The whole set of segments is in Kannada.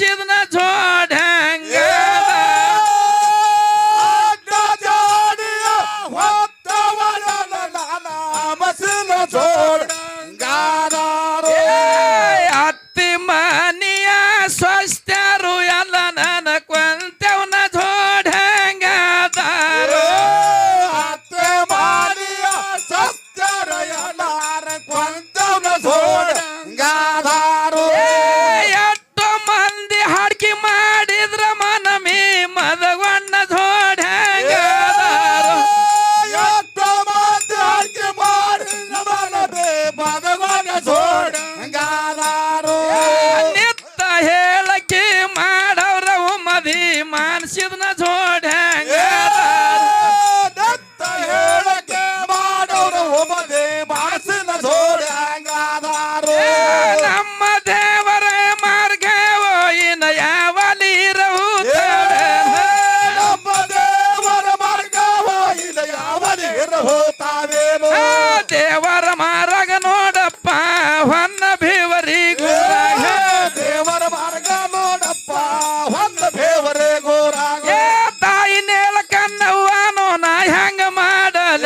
ಮಾನ್ಸಿದ್ನ ಜೋಡ ಹೆಂಗ ಅತ್ತಿ ಮನಿಯ ಸ್ವಸ್ಥರು ಎಲ್ಲ ನನ್ನ ಕೊಂತವನ ಜೋಡ ಹೆಂಗದಾರು ಎಷ್ಟು ಮಂದಿ ಹಾಡ್ಕಿ ಮಾಡಿದ್ರ ಮನಮಿ ಮದವಣ್ಣ ಜೋಡ ಹೆಂಗದಾರು ನಿತ್ತ ಹೇಳಕ್ಕೆ ಮಾಡವ್ರ ಮದಿ ಮಾನ್ಸಿದ್ನ ಜೋಡ ನಮ್ಮ ದೇವರ ಮಾರ್ಗವ ಇನ್ನ ಯಾವಲಿ ದೇವರ ಮಾರ್ಗ ನೋಡಪ್ಪ ಹೊನ್ನ ಬೇವರಿ ತಾಯಿ ನೇಳ ಕನ್ನವ್ವನೋ ನಾ ಹೆಂಗ ಮಾಡಲ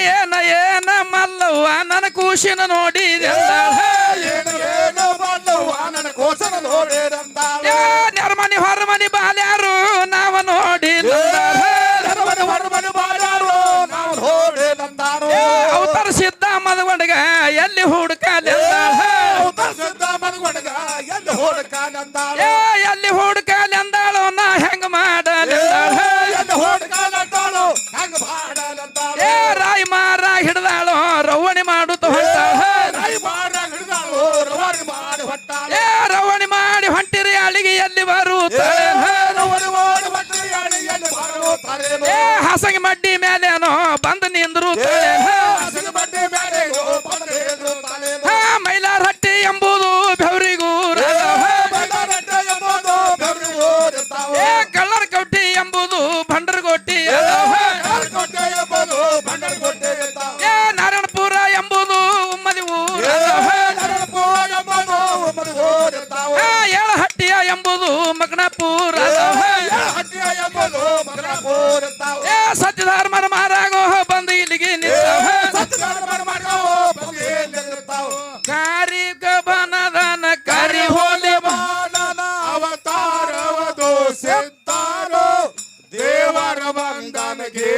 ಏನ ಏನ ಮಲ್ಲವ್ವ ನನ್ನ ಕೂಸಿನ ನೋಡಿದೆ ನೆರಮನಿ ಹೊರಮನಿ ಬಾಲ್ಯಾರು ನಾವ ನೋಡಿ ಅವತಾರ ಸಿದ್ಧ ಮದಗೊಂಡಗ ಎಲ್ಲಿ ಹುಡುಕಾಲ ಎಲ್ಲಿ ಹುಡುಕಾಲ ಅಂದಾಳು ನಾ ಹೆಂಗ ಮಾಡಲ ರಾಯಿ ಮಾರ ಹಿಡ್ದಾಳು ರವಣಿ ಮಾಡುತ್ತ ರವಣಿ ಮಾಡಿ ಹೊಂಟಿರಿ ಅಳಿಗೆ ಎಲ್ಲಿ ಬರುತ್ತಾಳೆ ಹಸಂಗಿ ಮಡ್ಡಿ ಮೇಲೇನೋ ಬಂದು ನಿಂದ್ರು ಮೈಲಾರ ಹಟ್ಟಿ ಎಂಬುದು ಬೆವರಿಗೂರ ಕಳ್ಳರ ಕೌಟಿ ಎಂಬುದು ಭಂಡರಗೋಟಿ ನಾರಾಯಣಪುರ ಎಂಬುದು ಉಮ್ಮದಿ ಊರ ಏಳಹಟ್ಟಿಯ ಎಂಬುದು ಮಗನಾಪುರ ಸತ್ಯಧರ್ಮನ ಮಾರಾಗೋ ಬಂದು ಇಲ್ಲಿಗೆ ಕಾರಿ ಗಬನದನ ಕರಿ ಹೋಲಿ ಅವತಾರವದು ಸಿದ್ಧಾರೋ ದೇವರ ಬಂಧನಗೆ